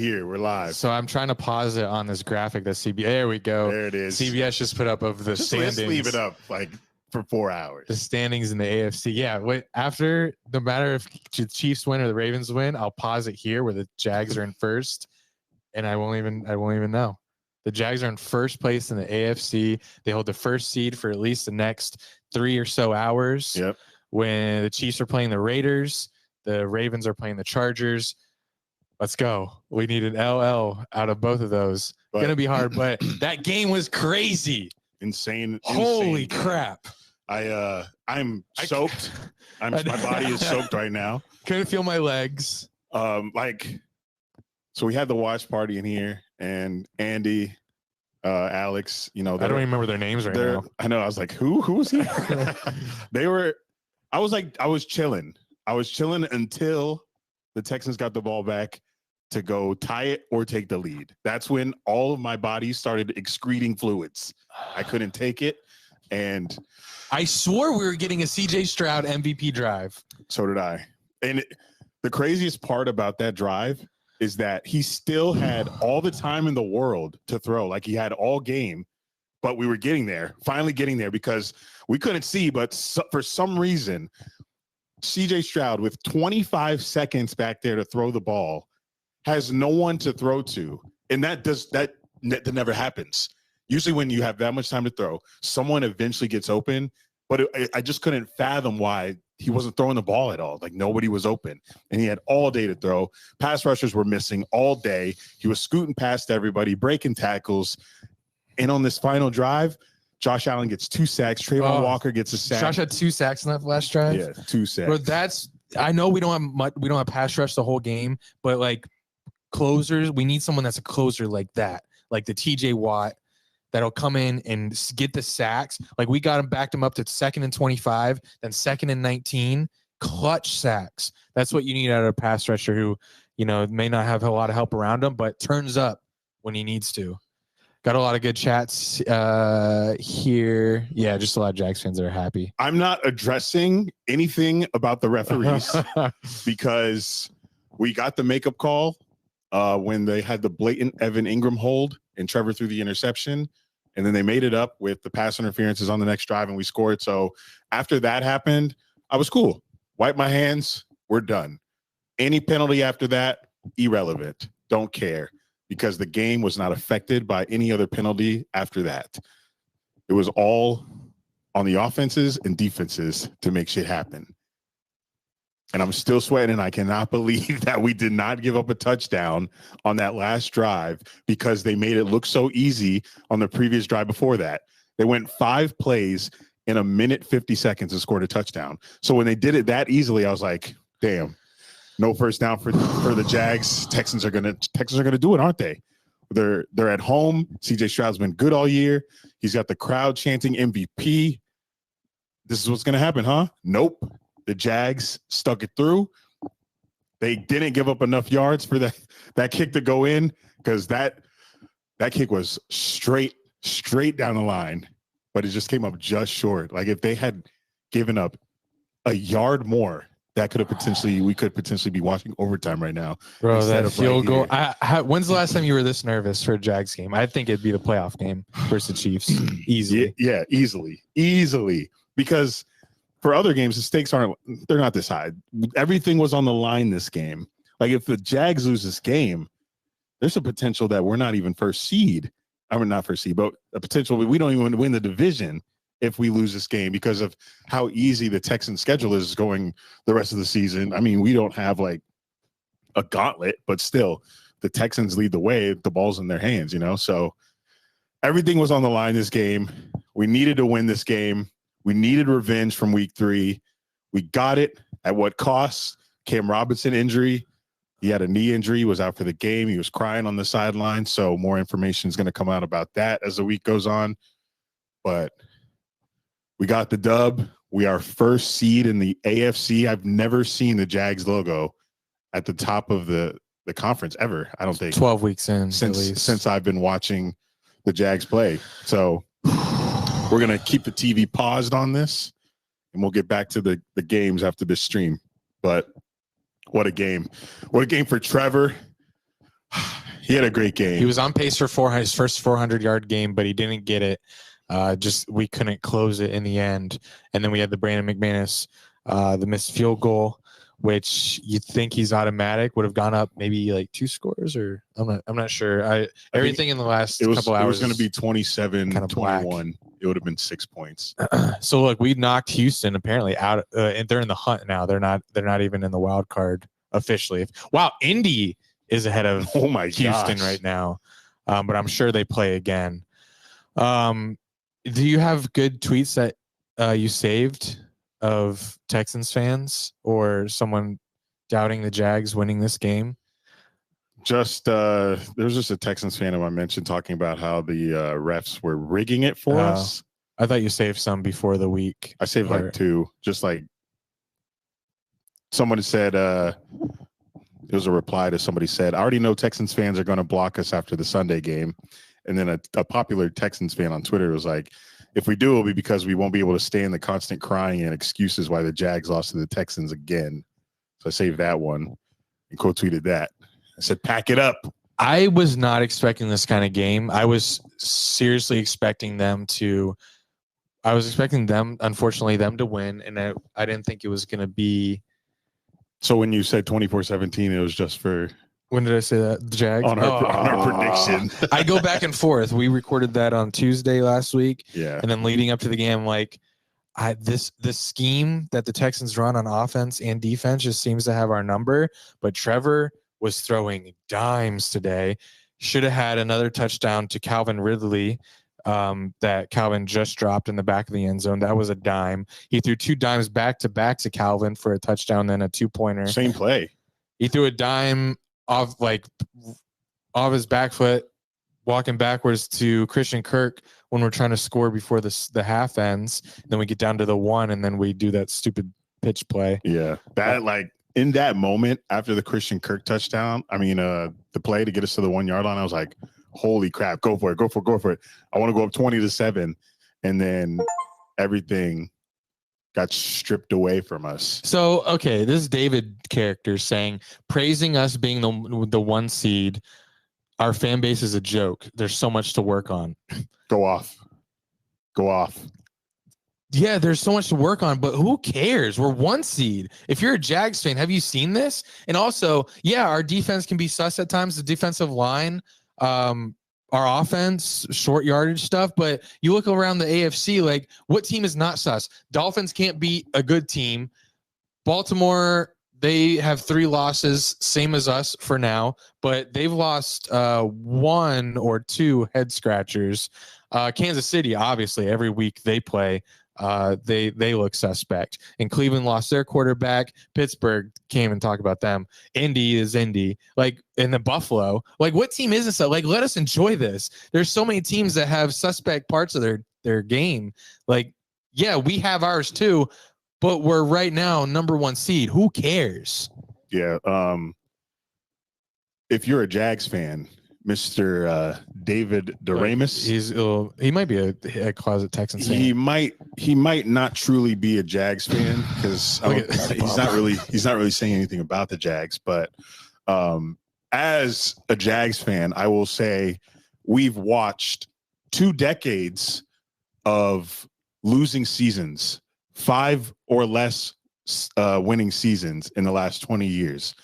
Here, we're live. So I'm trying to pause it on this graphic that CBS. There we go. There it is. CBS just put up of the standings. Let's leave it up like for 4 hours. The standings in the AFC. Yeah. Wait. After, no matter if the Chiefs win or the Ravens win, I'll pause it here where the Jags are in first, and I won't even know. The Jags are in first place in the AFC. They hold the first seed for at least the next 3 or so hours. Yep. When the Chiefs are playing the Raiders, the Ravens are playing the Chargers. Let's go. We need an LL out of both of those. Going to be hard, but that game was crazy. Insane. Holy crap. I'm soaked. My body is soaked right now. Couldn't feel my legs. So we had the watch party in here, and Andy, Alex, I don't remember their names right now. I know. I was like, who was he? I was chilling. I was chilling until the Texans got the ball back to go tie it or take the lead. That's when all of my body started excreting fluids. I couldn't take it. And I swore we were getting a CJ Stroud MVP drive. So did I. And the craziest part about that drive is that he still had all the time in the world to throw. Like he had all game, but we were finally getting there because we couldn't see. But for some reason, CJ Stroud with 25 seconds back there to throw the ball has no one to throw to. And that never happens. Usually when you have that much time to throw, someone eventually gets open, but I just couldn't fathom why he wasn't throwing the ball at all. Like nobody was open, and he had all day to throw. Pass rushers were missing all day. He was scooting past everybody, breaking tackles. And on this final drive, Josh Allen gets 2 sacks. Trayvon Walker gets a sack. Josh had 2 sacks in that last drive. Yeah, 2 sacks. Bro, I know we don't have pass rush the whole game, but like closers, we need someone that's a closer like that, like the TJ Watt that'll come in and get the sacks. Like we backed him up to 2nd and 25, then 2nd and 19, clutch sacks. That's what you need out of a pass rusher who, may not have a lot of help around him, but turns up when he needs to. Got a lot of good chats here. Yeah, just a lot of Jags fans that are happy. I'm not addressing anything about the referees because we got the makeup call when they had the blatant Evan Ingram hold and Trevor threw the interception. And then they made it up with the pass interferences on the next drive and we scored. So after that happened, I was cool. Wipe my hands. We're done. Any penalty after that, irrelevant. Don't care. Because the game was not affected by any other penalty after that. It was all on the offenses and defenses to make shit happen. And I'm still sweating. I cannot believe that we did not give up a touchdown on that last drive because they made it look so easy on the previous drive before that. They went 5 plays in a minute 50 seconds and scored a touchdown. So when they did it that easily, I was like, damn. No first down for the Jags. Texans are gonna do it, aren't they? They're at home. CJ Stroud's been good all year. He's got the crowd chanting MVP. This is what's gonna happen, huh? Nope. The Jags stuck it through. They didn't give up enough yards for that kick to go in because that kick was straight down the line, but it just came up just short. Like if they had given up a yard more, we could potentially be watching overtime right now. Bro, that field goal. When's the last time you were this nervous for a Jags game? I think it'd be the playoff game versus the Chiefs. Easily. Yeah, easily. Because for other games, the stakes they're not this high. Everything was on the line this game. Like if the Jags lose this game, there's a potential that we're not even first seed. I mean, not first seed, but a potential we don't even win the division if we lose this game because of how easy the Texans schedule is going the rest of the season. I mean, we don't have like a gauntlet, but still the Texans lead the way. The ball's in their hands, So everything was on the line this game. We needed to win this game. We needed revenge from week 3. We got it at what cost? Cam Robinson injury. He had a knee injury. He was out for the game. He was crying on the sideline. So more information is going to come out about that as the week goes on. But we got the dub. We are first seed in the AFC. I've never seen the Jags logo at the top of the conference ever. I don't think 12 weeks in since I've been watching the Jags play. So we're going to keep the TV paused on this and we'll get back to the games after this stream. But what a game. What a game for Trevor. He had a great game. He was on pace for his first 400-yard game, but he didn't get it. We couldn't close it in the end. And then we had the Brandon McManus, the missed field goal, which you think he's automatic, would have gone up maybe like 2 scores, or I'm not sure. Everything in the last couple hours. It was going to be 27-21. It would have been 6 points. So look, we knocked Houston apparently out, and they're in the hunt now. They're not even in the wild card officially. Wow, Indy is ahead of Houston right now, but I'm sure they play again. Do you have good tweets that you saved of Texans fans or someone doubting the Jags winning this game? Just there's just a Texans fan who I mentioned talking about how the refs were rigging it for us. I thought you saved some before the week. I saved like 2. Just like someone said, it was a reply to somebody said, I already know Texans fans are going to block us after the Sunday game. And then a popular Texans fan on Twitter was like, if we do, it'll be because we won't be able to stand the constant crying and excuses why the Jags lost to the Texans again. So I saved that one and quote tweeted that. I said, pack it up. I was not expecting this kind of game. I was seriously expecting them, unfortunately, them to win. And I didn't think it was going to be. So when you said 24-17, it was just for. When did I say that? The Jags? On our prediction. I go back and forth. We recorded that on Tuesday last week. Yeah. And then leading up to the game, this scheme that the Texans run on offense and defense just seems to have our number. But Trevor was throwing dimes today. Should have had another touchdown to Calvin Ridley that Calvin just dropped in the back of the end zone. That was a dime. He threw 2 dimes back to back to Calvin for a touchdown, then a 2-pointer. Same play. He threw a dime off his back foot, walking backwards to Christian Kirk when we're trying to score before the half ends. Then we get down to the 1, and then we do that stupid pitch play. Yeah, that in that moment after the Christian Kirk touchdown, the play to get us to the 1-yard line, I was like, holy crap, go for it. I want to go up 20-7. And then everything got stripped away from us. So, okay, this David character praising us being the 1 seed. Our fan base is a joke. There's so much to work on. Go off. Yeah, there's so much to work on, but who cares? We're 1 seed. If you're a Jags fan, have you seen this? And also, yeah, our defense can be sus at times. The defensive line, our offense, short yardage stuff, but you look around the AFC, what team is not sus? Dolphins can't beat a good team. Baltimore, they have 3 losses, same as us for now, but they've lost 1 or 2 head scratchers. Kansas City, obviously, every week they play, they look suspect. And Cleveland lost their quarterback. Pittsburgh came and talk about them. Indy is Indy. In the Buffalo, what team isn't so? Let us enjoy this. There's so many teams that have suspect parts of their game. Yeah, we have ours too, but we're right now number 1 seed. Who cares? Yeah. If you're a Jags fan, Mr. David DeRamus, he might be a closet Texans fan. He might not truly be a Jags fan because he's not really saying anything about the Jags. But as a Jags fan, I will say we've watched 2 decades of losing seasons, 5 or less winning seasons in the last 20 years,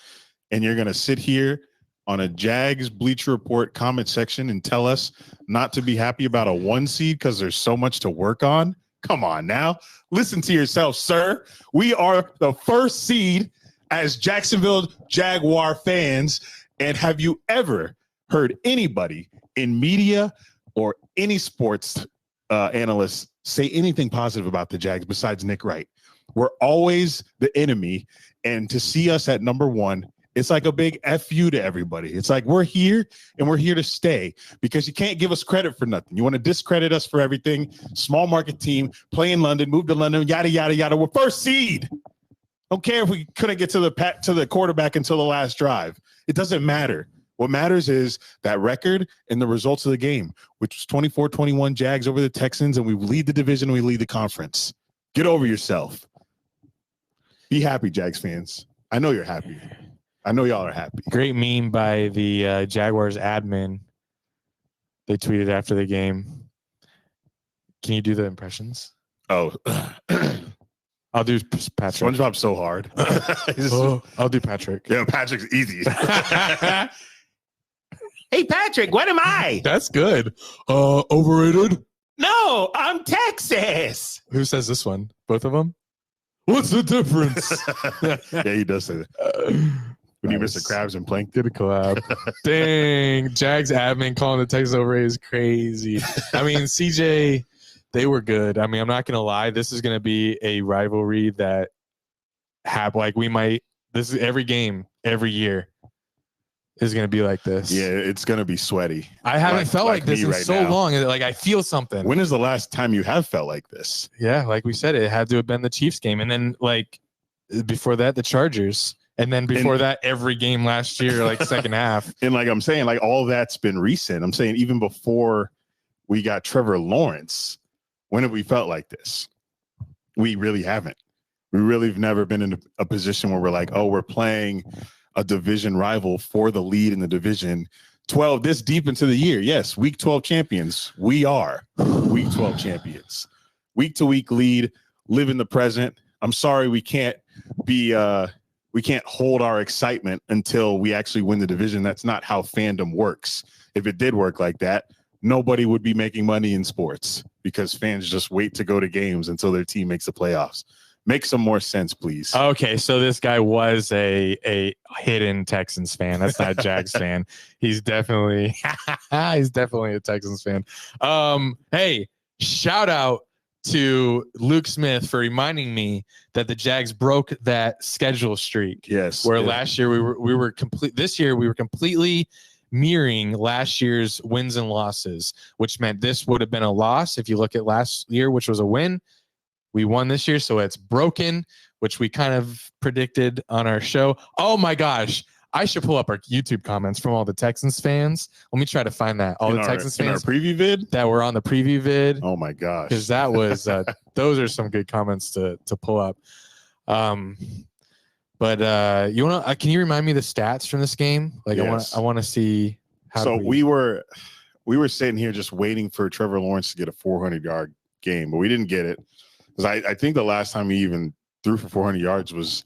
and you're gonna sit here on a Jags Bleacher Report comment section and tell us not to be happy about a 1 seed because there's so much to work on? Come on now. Listen to yourself, sir. We are the 1st seed as Jacksonville Jaguar fans. And have you ever heard anybody in media or any sports analysts say anything positive about the Jags besides Nick Wright? We're always the enemy. And to see us at number 1, it's like a big F you to everybody. It's like we're here and we're here to stay because you can't give us credit for nothing. You want to discredit us for everything. Small market team, play in London, move to London, yada, yada, yada. We're 1st seed. Don't care if we couldn't get to the quarterback until the last drive. It doesn't matter. What matters is that record and the results of the game, which was 24-21 Jags over the Texans, and we lead the division, we lead the conference. Get over yourself. Be happy, Jags fans. I know you're happy. I know y'all are happy. Great meme by the Jaguars admin. They tweeted after the game. Can you do the impressions? Oh, I'll do Patrick. SpongeBob's so hard. I'll do Patrick. Yeah, Patrick's easy. Hey, Patrick, what am I? That's good. Overrated? No, I'm Texas. Who says this one? Both of them? What's the difference? Yeah, he does say that. When you miss the crabs and plankton. Get a collab. Dang. Jags admin calling the Texans overrated is crazy. I mean, CJ, they were good. I mean, I'm not going to lie. This is going to be a rivalry that this is every game, every year is going to be like this. Yeah, it's going to be sweaty. I haven't felt like this in so long. Like, I feel something. When is the last time you have felt like this? Yeah, like we said, it had to have been the Chiefs game. And then, like, before that, the Chargers. And then before that, every game last year, like second half. And like I'm saying, like all that's been recent. I'm saying even before we got Trevor Lawrence, when have we felt like this? We really haven't. We really have never been in a position where we're like, oh, we're playing a division rival for the lead in the division 12 this deep into the year. Yes, week 12 champions. We are week 12 champions. Week to week lead, live in the present. I'm sorry we can't hold our excitement until we actually win the division. That's not how fandom works. If it did work like that, nobody would be making money in sports because fans just wait to go to games until their team makes the playoffs. Make some more sense, please. Okay, so this guy was a hidden Texans fan. That's not a Jags fan. He's definitely a Texans fan. Hey, shout out to Luke Smith for reminding me that the Jags broke that schedule streak. Yes. Where last year we were complete. This year we were completely mirroring last year's wins and losses, which meant this would have been a loss if you look at last year, which was a win. We won this year, so it's broken, which we kind of predicted on our show. Oh my gosh. I should pull up our YouTube comments from all the Texans fans. Let me try to find that. All the Texans fans in our preview vid that were on the preview vid. Oh my gosh. Because that was those are some good comments to pull up. But you want to can you remind me the stats from this game? Like yes. I want to see how so we were sitting here just waiting for Trevor Lawrence to get a 400-yard game, but we didn't get it. Because I think the last time he even threw for 400 yards was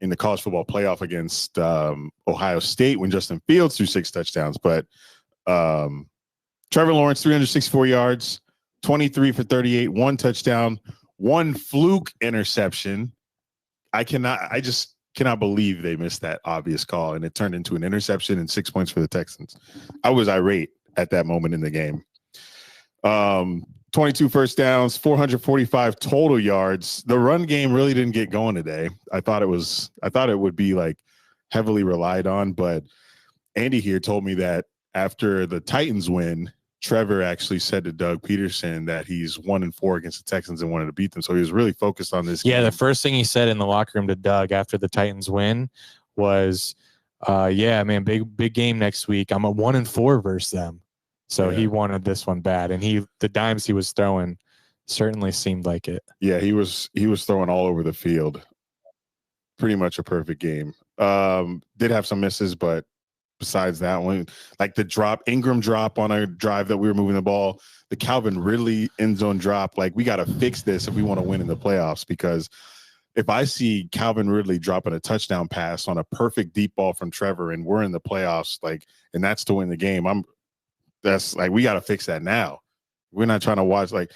in the college football playoff against Ohio State when Justin Fields threw 6 touchdowns. But Trevor Lawrence, 364 yards, 23 for 38, 1 touchdown, 1 fluke interception. I just cannot believe they missed that obvious call, and it turned into an interception and 6 points for the Texans. I was irate at that moment in the game. 22 first downs, 445 total yards. The run game really didn't get going today. I thought it would be like heavily relied on, but Andy here told me that after the Titans win, Trevor actually said to Doug Peterson that he's 1-4 against the Texans and wanted to beat them. So he was really focused on this game. The first thing he said in the locker room to Doug after the Titans win was, yeah, man, big game next week. I'm a 1-4 versus them. So he wanted this one bad, and the dimes he was throwing certainly seemed like it. Yeah, he was throwing all over the field. Pretty much a perfect game. Did have some misses, but besides that one, like the Ingram drop on a drive that we were moving the ball, the Calvin Ridley end zone drop, like we got to fix this if we want to win in the playoffs, because if I see Calvin Ridley dropping a touchdown pass on a perfect deep ball from Trevor and we're in the playoffs, and that's to win the game, we got to fix that now. We are not trying to watch that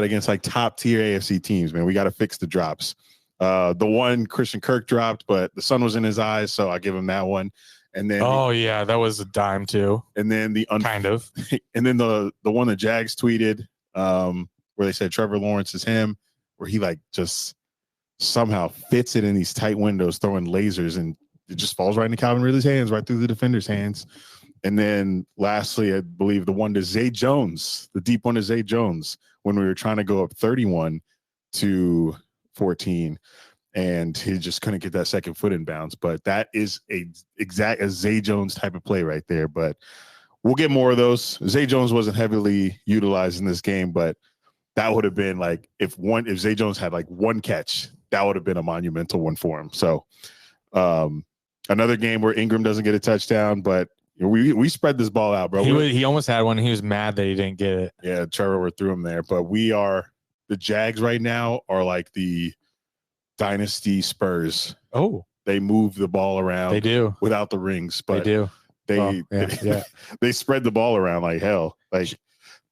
against like top tier AFC teams, man. We got to fix the drops. The one Christian Kirk dropped, but the sun was in his eyes, so I give him that one. And then that was a dime too. And then kind of. And then the one the Jags tweeted, where they said Trevor Lawrence is him, where he like just somehow fits it in these tight windows, throwing lasers, and it just falls right into Calvin Ridley's hands, right through the defender's hands. And then lastly, I believe the one to Zay Jones, the deep one to Zay Jones, when we were trying to go up 31-14, and he just couldn't get that second foot in bounds. But that is a Zay Jones type of play right there. But we'll get more of those. Zay Jones wasn't heavily utilized in this game, but that would have been like if Zay Jones had like one catch, that would have been a monumental one for him. So Another game where Ingram doesn't get a touchdown, but we spread this ball out, bro. He almost had one. He was mad that he didn't get it. Yeah, Trevor threw him there, but the Jags right now are like the dynasty Spurs. Oh, they move the ball around. They do without the rings, but they do. They spread the ball around like hell. Like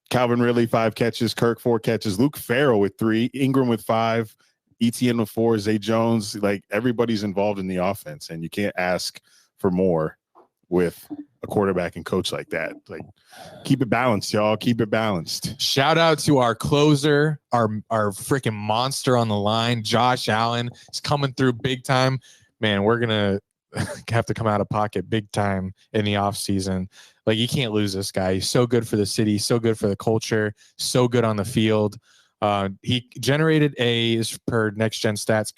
Calvin Ridley 5 catches, Kirk 4 catches, Luke Farrell with 3, Ingram with 5, ETN with 4, Zay Jones. Like everybody's involved in the offense, and you can't ask for more with a quarterback and coach like that. Like, keep it balanced, y'all. Keep it balanced. Shout out to our closer, our freaking monster on the line, Josh Allen. Is coming through big time. Man, we're gonna have to come out of pocket big time in the off season. Like, you can't lose this guy. He's so good for the city, so good for the culture, so good on the field. He generated as per next gen stats,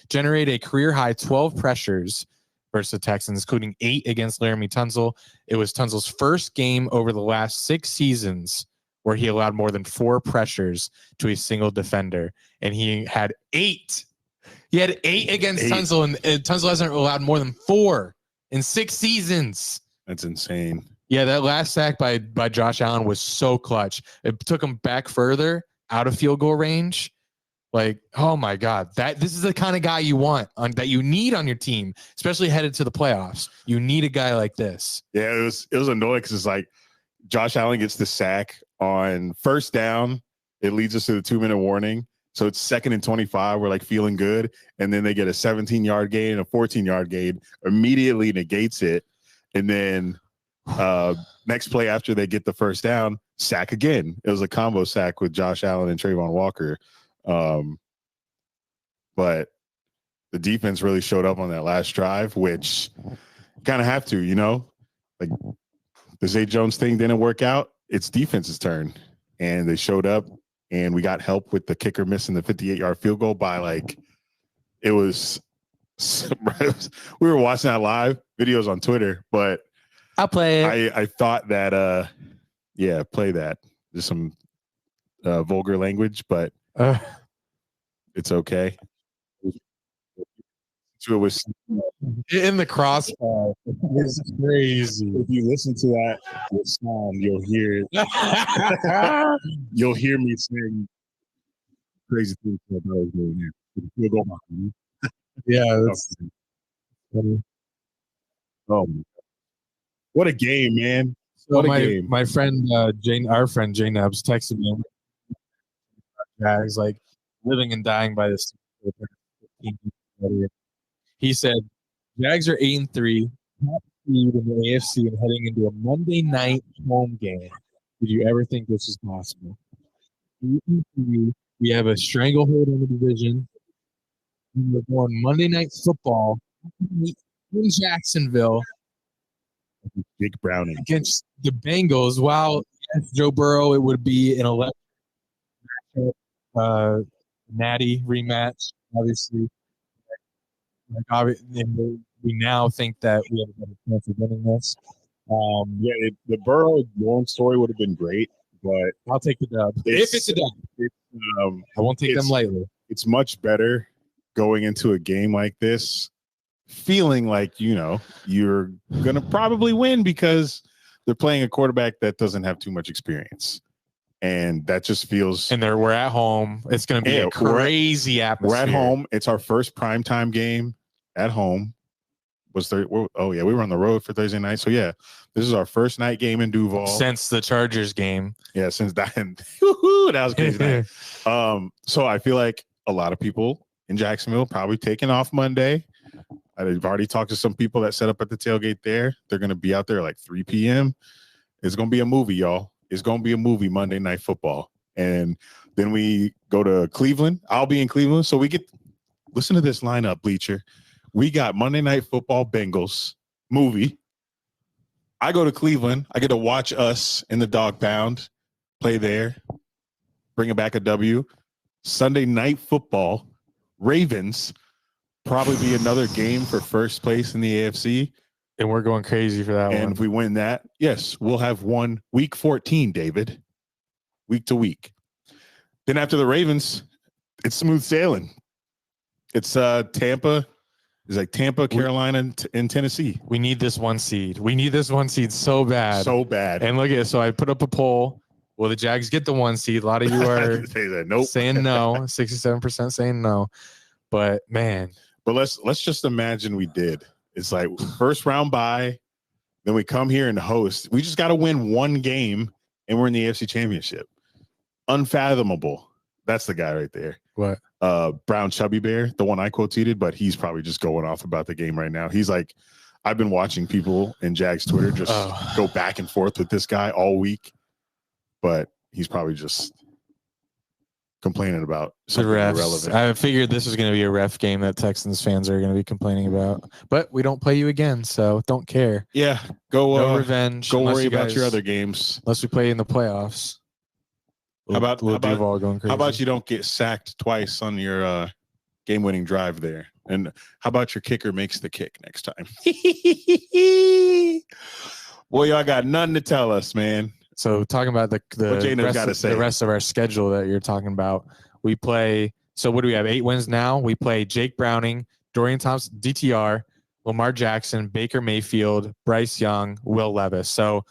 generated a career high 12 pressures versus the Texans, including 8 against Laramie Tunsil. It was Tunsil's first game over the last 6 seasons where he allowed more than 4 pressures to a single defender, and he had 8. He had 8 against Tunsil, and Tunsil hasn't allowed more than 4 in 6 seasons. That's insane. Yeah, that last sack by Josh Allen was so clutch. It took him back further out of field goal range. Like, oh my God, this is the kind of guy you want that you need on your team, especially headed to the playoffs. You need a guy like this. Yeah, it was annoying because it's like Josh Allen gets the sack on first down. It leads us to the 2-minute warning. So it's 2nd and 25. We're like feeling good. And then they get a 17-yard gain, a 14-yard gain, immediately negates it. And then next play after they get the first down, sack again. It was a combo sack with Josh Allen and Trayvon Walker. But the defense really showed up on that last drive, which kind of have to, like the Zay Jones thing didn't work out. It's defense's turn, and they showed up. And we got help with the kicker missing the 58-yard field goal by we were watching that live videos on Twitter, but I'll play it. I thought that, play that. There's some vulgar language, but it's okay. So it was in the crossbar. It's crazy. If you listen to that sound, you'll hear me saying crazy things about what I was doing here. Yeah, that's funny. Oh, what a game, man! So what a game. My friend our friend Jay Nubs texted me. He's like living and dying by this. He said, Jags are 8-3, top seed in the AFC, and heading into a Monday night home game. Did you ever think this was possible? We have a stranglehold on the division. We're going Monday Night Football in Jacksonville. Big Brownie against the Bengals. Wow, yes, Joe Burrow, it would be an electric natty rematch, obviously. We now think that we have a better chance of winning this. The Burrow Lawrence story would have been great, but I'll take the dub. If it's a dub, I won't take them lightly. It's much better going into a game like this, feeling like you're gonna probably win because they're playing a quarterback that doesn't have too much experience. And that just feels. And we're at home. It's going to be a crazy atmosphere. We're at home. It's our first primetime game at home. We were on the road for Thursday night. So yeah, this is our first night game in Duval since the Chargers game. Yeah, since that. That was a crazy night. So I feel like a lot of people in Jacksonville probably taking off Monday. I've already talked to some people that set up at the tailgate there. They're going to be out there like 3 p.m. It's going to be a movie, y'all. It's going to be a movie, Monday Night Football. And then we go to Cleveland. I'll be in Cleveland. So we listen to this lineup, Bleacher. We got Monday Night Football Bengals movie. I go to Cleveland. I get to watch us in the dog pound play there, bring back a W. Sunday Night Football, Ravens, probably be another game for first place in the AFC. And we're going crazy for that one. And if we win that, yes, we'll have won week 14, David. Week to week. Then after the Ravens, it's smooth sailing. It's Tampa, It's like Tampa, Carolina, and Tennessee. We need this 1 seed. We need this 1 seed so bad. So bad. And look at it. So I put up a poll. Will the Jags get the 1 seed? A lot of you are nope. saying no. 67% saying no. But man. But let's just imagine we did. It's like first round bye, then we come here and host. We just got to win 1 game, and we're in the AFC Championship. Unfathomable. That's the guy right there. What? Brown Chubby Bear, the one I quoted, but he's probably just going off about the game right now. He's like, I've been watching people in Jags Twitter just go back and forth with this guy all week, but he's probably just complaining about something irrelevant. I figured this was going to be a ref game that Texans fans are going to be complaining about, but we don't play you again, so don't care. Yeah, go no revenge. Go worry about your other games unless we play in the playoffs. How about you don't get sacked twice on your game-winning drive there? And how about your kicker makes the kick next time? Boy, y'all got nothing to tell us, man. So talking about the rest of our schedule that you're talking about, we play. So what do we have? 8 wins now. We play Jake Browning, Dorian Thompson, DTR, Lamar Jackson, Baker Mayfield, Bryce Young, Will Levis. So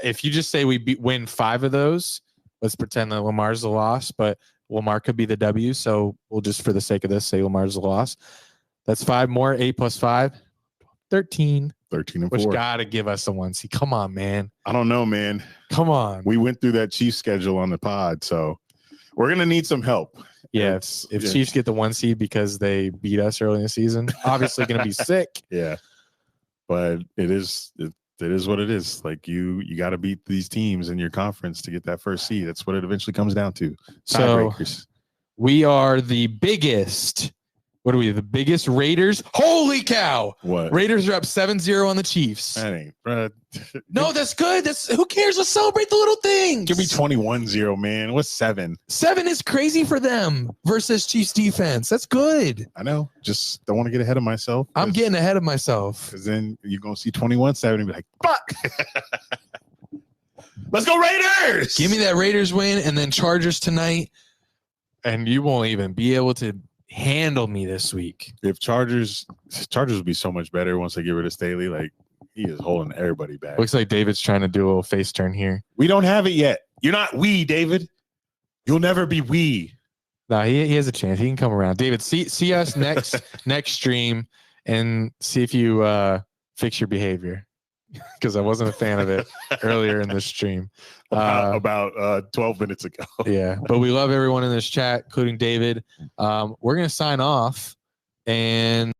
if you just say we win 5 of those, let's pretend that Lamar's the loss, but Lamar could be the W. So we'll just, for the sake of this, say Lamar's the loss. That's 5 more. 8 plus 5, 13. 13 and 4. Which gotta give us a 1 seed. Come on, man. I don't know, man. Come on. We went through that Chiefs schedule on the pod, so we're gonna need some help. Yeah, if Chiefs get the 1 seed because they beat us early in the season, obviously gonna be sick. Yeah, but it is what it is. Like you got to beat these teams in your conference to get that first seed. That's what it eventually comes down to. So we are the biggest. What are we? The biggest Raiders? Holy cow! What? Raiders are up 7-0 on the Chiefs. That ain't. No, that's good. Who cares? Let's celebrate the little things. Give me 21-0, man. What's 7? 7 is crazy for them versus Chiefs defense. That's good. I know. Just don't want to get ahead of myself. I'm getting ahead of myself. Because then you're going to see 21-7 and be like, fuck. Let's go Raiders. Give me that Raiders win and then Chargers tonight. And you won't even be able to handle me this week. If Chargers would be so much better once they get rid of Staley. Like, he is holding everybody back. Looks like David's trying to do a little face turn here. We don't have it yet. You're not we, David. You'll never be we. No, he has a chance. He can come around. David, see us next stream and see if you fix your behavior. Because I wasn't a fan of it earlier in the stream. About 12 minutes ago. Yeah, but we love everyone in this chat, including David. We're going to sign off and